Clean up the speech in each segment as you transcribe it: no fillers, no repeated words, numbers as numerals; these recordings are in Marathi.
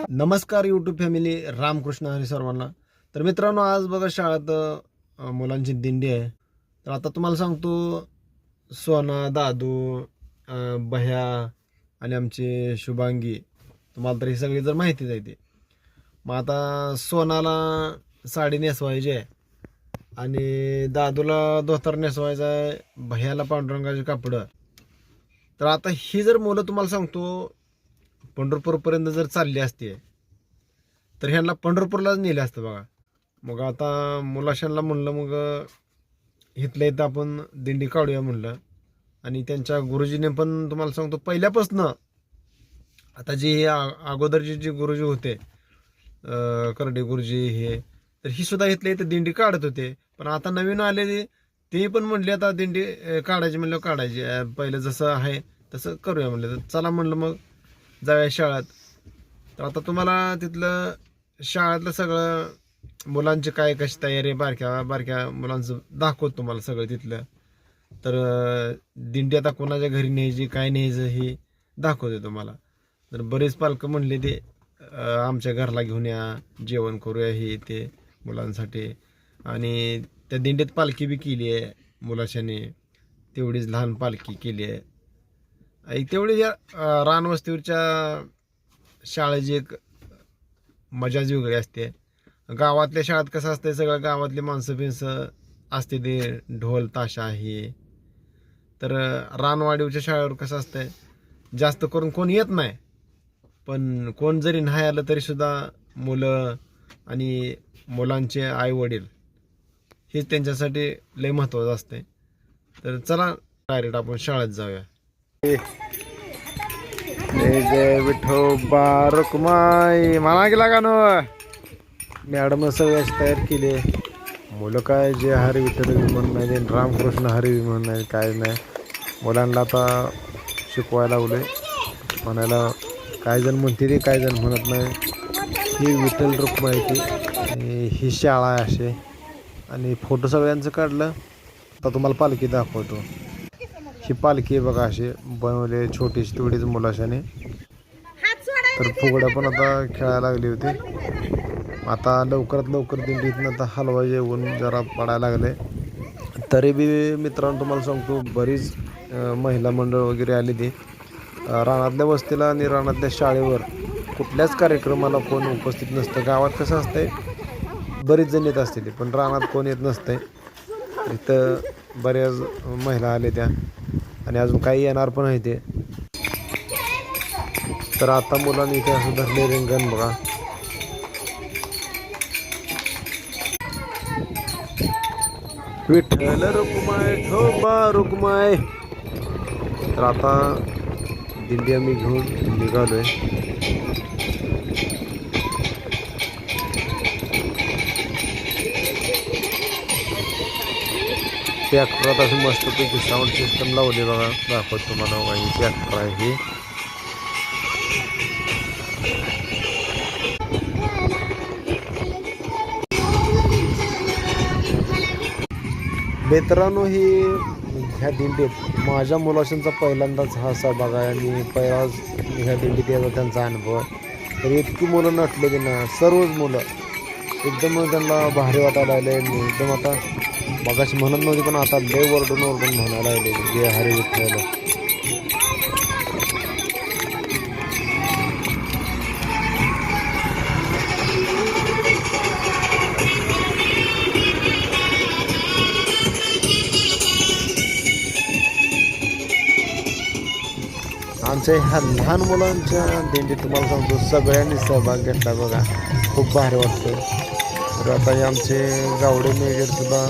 नमस्कार यूट्यूब फॅमिली, रामकृष्ण हरी सर्वांना. तर मित्रांनो, आज बघा शाळेत मुलांची दिंडी आहे. तर आता तुम्हाला सांगतो, सोना, दादू, भया आणि आमचे शुभांगी, तुम्हाला तर ही सगळी जर माहितीच आहे ते. मग आता सोनाला साडी नेसवायची आहे आणि दादूला धोतर नेसवायचा आहे, भयाला पांडुरंगाचे कापडं. तर आता ही जर मुलं तुम्हाला सांगतो पंढरपूरपर्यंत जर चालली असते तर ह्यांना पंढरपूरलाच नेले असतं बघा. मग आता मुलाशांना म्हणलं, मग इथल्या इथं आपण दिंडी काढूया म्हणलं. आणि त्यांच्या गुरुजीने पण तुम्हाला सांगतो पहिल्यापासनं, आता जे अगोदरचे जे गुरुजी होते, करडे गुरुजी हे, तर ही सुद्धा इथल्या इथं दिंडी काढत होते. पण आता नवीन आलेले ते पण म्हणले आता दिंडी काढायची म्हणलं काढायची, पहिलं जसं आहे तसं करूया म्हणलं. तर चला म्हणलं मग जाऊया शाळेत. तर आता तुम्हाला तिथलं शाळेतलं सगळं मुलांची काय कशी तयारी, बारक्या बारक्या मुलांचं दाखवतो तुम्हाला सगळं तिथलं. तर दिंडी आता कोणाच्या घरी न्यायची, काय न्यायचं हे दाखवते तुम्हाला. तर बरेच पालकं म्हणले ते आमच्या घरला घेऊन या, जेवण करूया हे ते मुलांसाठी. आणि त्या दिंडीत पालखी बी केली आहे मुलाशाने, तेवढीच लहान पालखी केली आहे. तेवढी या रानवस्तीवरच्या शाळेची एक मजाच वेगळी असते. गावातल्या शाळेत कसं असते, सगळं गावातली माणसं बिनसं असते, ते ढोल ताशा हे. तर रानवाडीवरच्या शाळेवर कसं असतंय, जास्त करून कोण येत नाही, पण कोण जरी नाही आलं तरी सुद्धा मुलं आणि मुलांचे आई वडील हेच त्यांच्यासाठी लय महत्त्वाचं असते. तर चला डायरेक्ट आपण शाळेत जाऊया. जय विठोबा रुक्माई म्हणा गेला का नो. मॅडम सगळी अशी तयार केली. मुलं काय जे हरी विठ्ठल म्हणून नाही, रामकृष्ण हरी म्हणून नाही, काय नाही. मुलांना आता शिकवायला लावले, म्हणायला काय जण म्हणते ते, काय जण म्हणत नाही. ही विठ्ठल रुक्माई ही शाळा आहे असे. आणि फोटो सगळ्यांचं काढलं. आता तुम्हाला पालखी दाखवतो. ही पालखी बघा अशी बनवले, छोटीशी तेवढीच मुलाशाने. तर फुगड्या पण आता खेळायला लागली होती. आता लवकरात लवकर दिंडीतनं आता हलवा येऊन जरा पडायला लागले. तरी बी मित्रांनो तुम्हाला सांगतो, बरीच महिला मंडळ वगैरे आली ती. रानातल्या वस्तीला आणि रानातल्या शाळेवर कुठल्याच कार्यक्रमाला कोण उपस्थित नसतं. गावात कसं असतंय, बरीच जण येत असतील, पण रानात कोण येत नसतंय. इथं बऱ्याच महिला आले त्या, आणि अजून काही येणार पण आहे ते. तर आता मुलांनी इथे असं धरले रिंगण बघा. विठ्ठल रुक्माई ठोबा रुक्माई. तर आता दिंडी आम्ही घेऊन निघालोय. ट्रॅक्टरात असं मस्तपैकी साऊंड सिस्टम लावली बघा. दाखवत तुम्हाला बघा, ही ट्रॅक्टर आहे ही. मित्रांनो, ही ह्या दिंडीत माझ्या मुलाशांचा पहिल्यांदाच हा सहभाग आहे आणि पहिलाच ह्या दिंडीत यायचा त्यांचा अनुभव आहे. तर इतकी मुलं नटलेली ना, सर्वच मुलं एकदम त्यांना भारी वाटायला लागले. एकदम आता मगाशी म्हणत नव्हती, पण आता लय वरडून म्हणायला लागले जे हरी विठ्ठल. आमच्या ह्या लहान मुलांच्या दिंडीत तुम्हाला सांगतो सगळ्यांनी सहभाग घेतला बघा. खूप भारी वाटतं. तर आता हे आमचे गावडे मेजर सुद्धा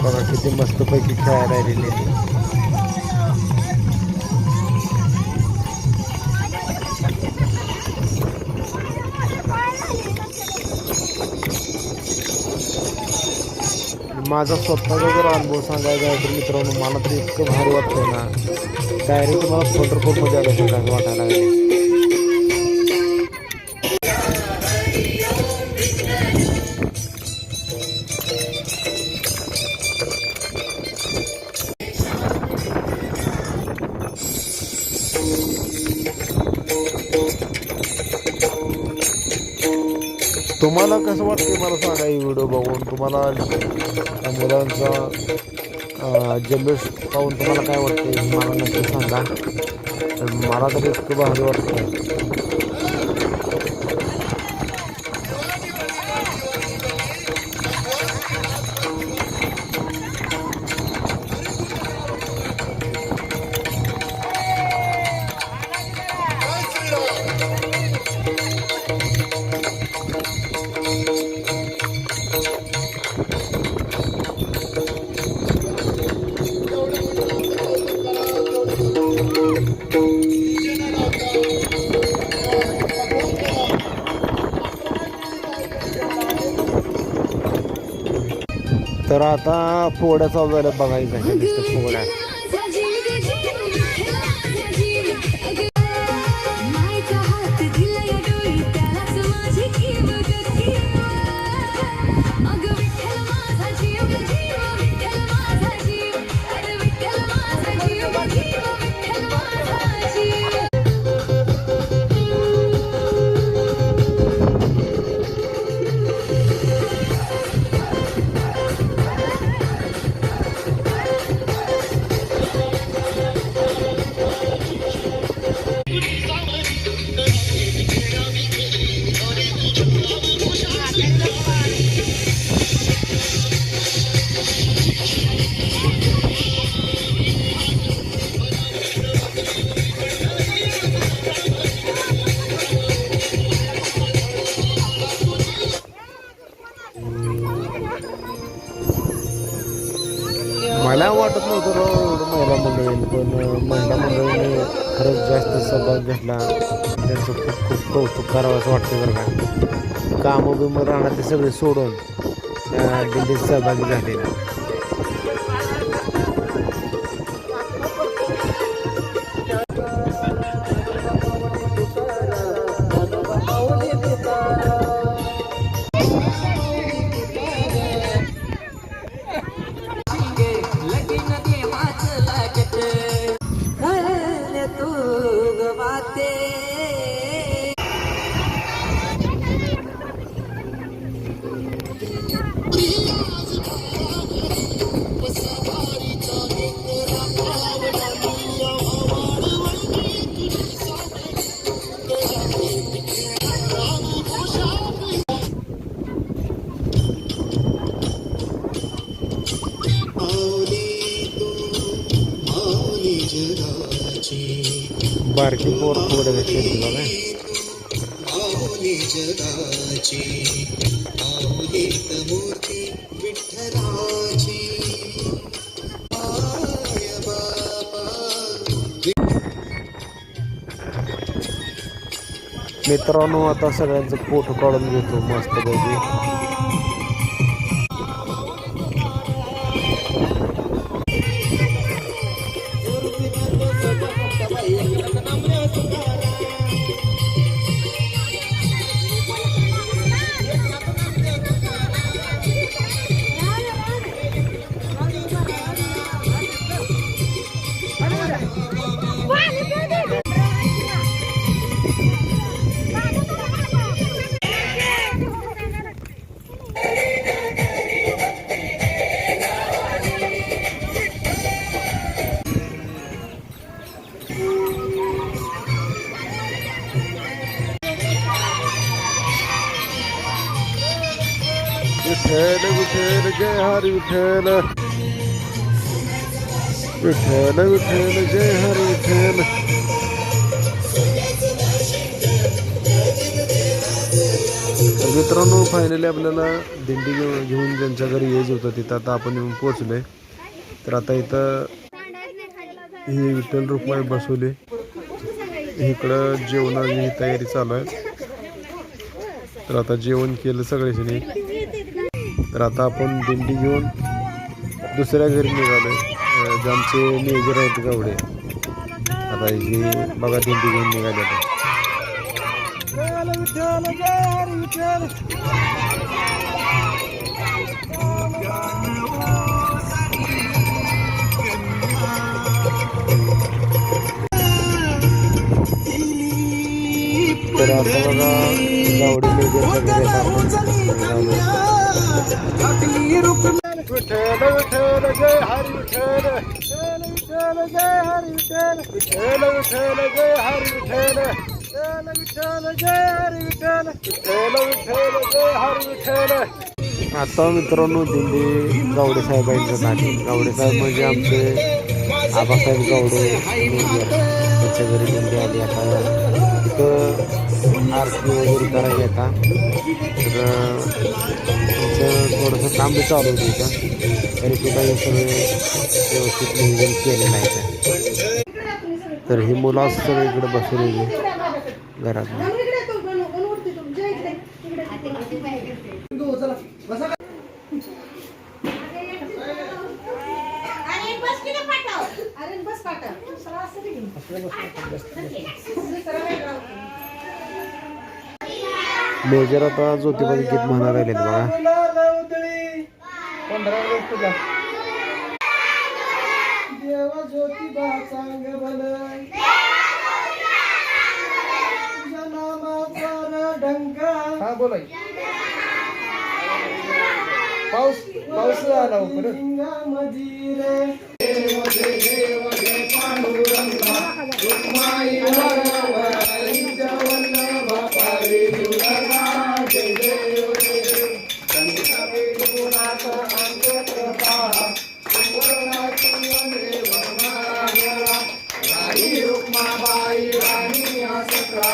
बघा किती मस्तपैकी खेळायला राहिलेले. माझा स्वतःचा जर अनुभव सांगायचा आहे तर मित्रांनो, मला तरी इतकं भारी वाटतंय ना, डायरेक्ट मला पंढरपूरमध्ये आल्यासारखं वाटायला लागले. तुम्हाला कसं वाटतंय मला सांगा, ही व्हिडिओ बघून तुम्हाला त्या मुलांचा जल्लोष पाहून तुम्हाला काय वाटतंय मला नक्की सांगा. तर मला तर इतकं भारी वाटतं. तर आता पोहड्या चालू झाल्या बघायचं आहे नुसतं पोहड्या. मला वाटत नव्हतं एवढं महिला मंडळींनी, पण महिला मंडळींनी खरंच जास्त सहभाग घेतला. त्यांचं खूप खूप कौतुक करावं असं वाटतं बरं का. कामं बिमं राहणार ते सगळे सोडून त्या दिंडीत सहभागी झालेला. बारकी पोर पोहड्या घेतली बघा. मित्रांनो, आता सगळ्यांचं फोटो काढून घेतो मस्त पैकी. विठ्ठल विठ्ठल जय हरी विठ्ठल, विठ्ठल विठ्ठल जय हरी विठ्ठल. मित्रांनो, फायनली आपल्याला दिंडी घेऊन ज्यांच्या घरी यायचं होतं तिथं आता आपण येऊन पोहोचलोय. तर आता इथं ही विठ्ठल रुक्माई बसवली. इकडं जेवणाची तयारी चालू आहे. तर आता जेवण केलं सगळ्यांनी. तर आता आपण दिंडी घेऊन दुसऱ्या घरी निघालो. जे आमचे मेजर आहेत गावडे, आता ही बघा दिंडी घेऊन निघाले. तर आता बघा गावडे मेजरच्या घरी विठ्ठल विठ्ठल जय हरी विठ्ठल, विठ्ठल जय हरी विठ्ठल, विठ्ठल जय हरी विठ्ठल, विठ्ठल जय हरी विठ्ठल, विठ्ठल जय हरी विठ्ठल. आता मित्रांनो दिंडी गावडे साहेबांचं नाटे. गावडे साहेब म्हणजे आमचे आबासाहेब गावडे त्यांच्या घरी दिंडी आली. आता तिथं आरती वगैरे करायला येतात. तर थोडंसं काम बी चालू होतं इथं, तरी ते काही सगळे व्यवस्थित नियोजन केलेलं आहे. तर ही मुलं सगळं इकडे बसवलेली घरात. मेजर आता ज्योतिबाचं गीत म्हणा राहिले बघा. देवा ज्योतिबा चांग भल, तुझ्या नामाचा डंका. हा बोला. पाऊस पाऊस आला मधीर. देव देव देव पांडुरंगा, रुक्माई वरवरी जवल्लभा पारी दुर्गा. जय देव देव संत गुणात अंतप्रभा, सुवर्णाची वंदे वर्णाला. राणी रुक्माबाई राणी आसक्रा,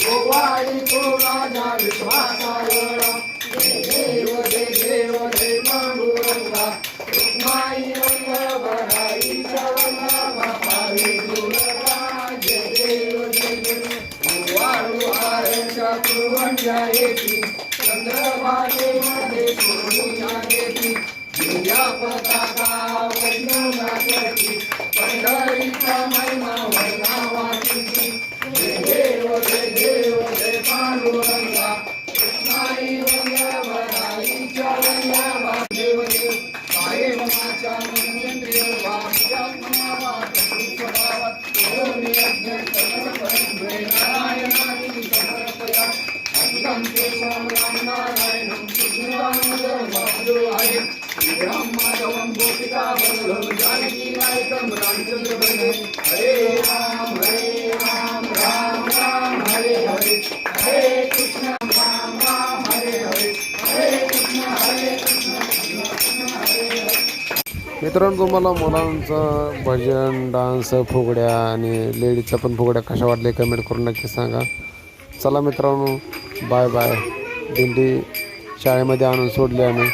गोवाळी तो राजा विश्वासावळा. जय देव जय पांडुरंगा, रुक्माई वल्लभराई जवल्लभा पारी दुर्गा. जय देव वाळू आरच्या कुरवंड्या येती, चंद्रभागेमध्ये सोडूया येती. दिव्या पताका वैष्णवनाची, पंढरीचा महिमा वर्णावाची. जय देव जय पांडुरंगा, कृष्णाई वल्लभराई वल्लभा. देव देव कायमाच्या मंत्रेंद्रिय वाच्यात्मनावात स्वभावात करोमि यज्ञ समर्पयन् नारायणानि समर्पया. अद्भुतं केशवं रामनारायणं सुग्रीवानुजं वासुदेवाय. श्रीराममाधवं गोपिकावल्लभं जानकीनायकं रामचन्द्र वन्दे. हरे राम राम राम हरे हरे, हरे कृष्ण राम राम हरे हरे, हरे कृष्ण हरे कृष्ण. मित्रांनो तुम्हाला मुलांचं भजन डान्स फुगड्या आणि लेडीजच्या पण फुगड्या कशा वाटल्या कमेंट करून नक्की सांगा. चला मित्रांनो बाय बाय. दिंडी शाळेमध्ये आणून सोडली आम्ही.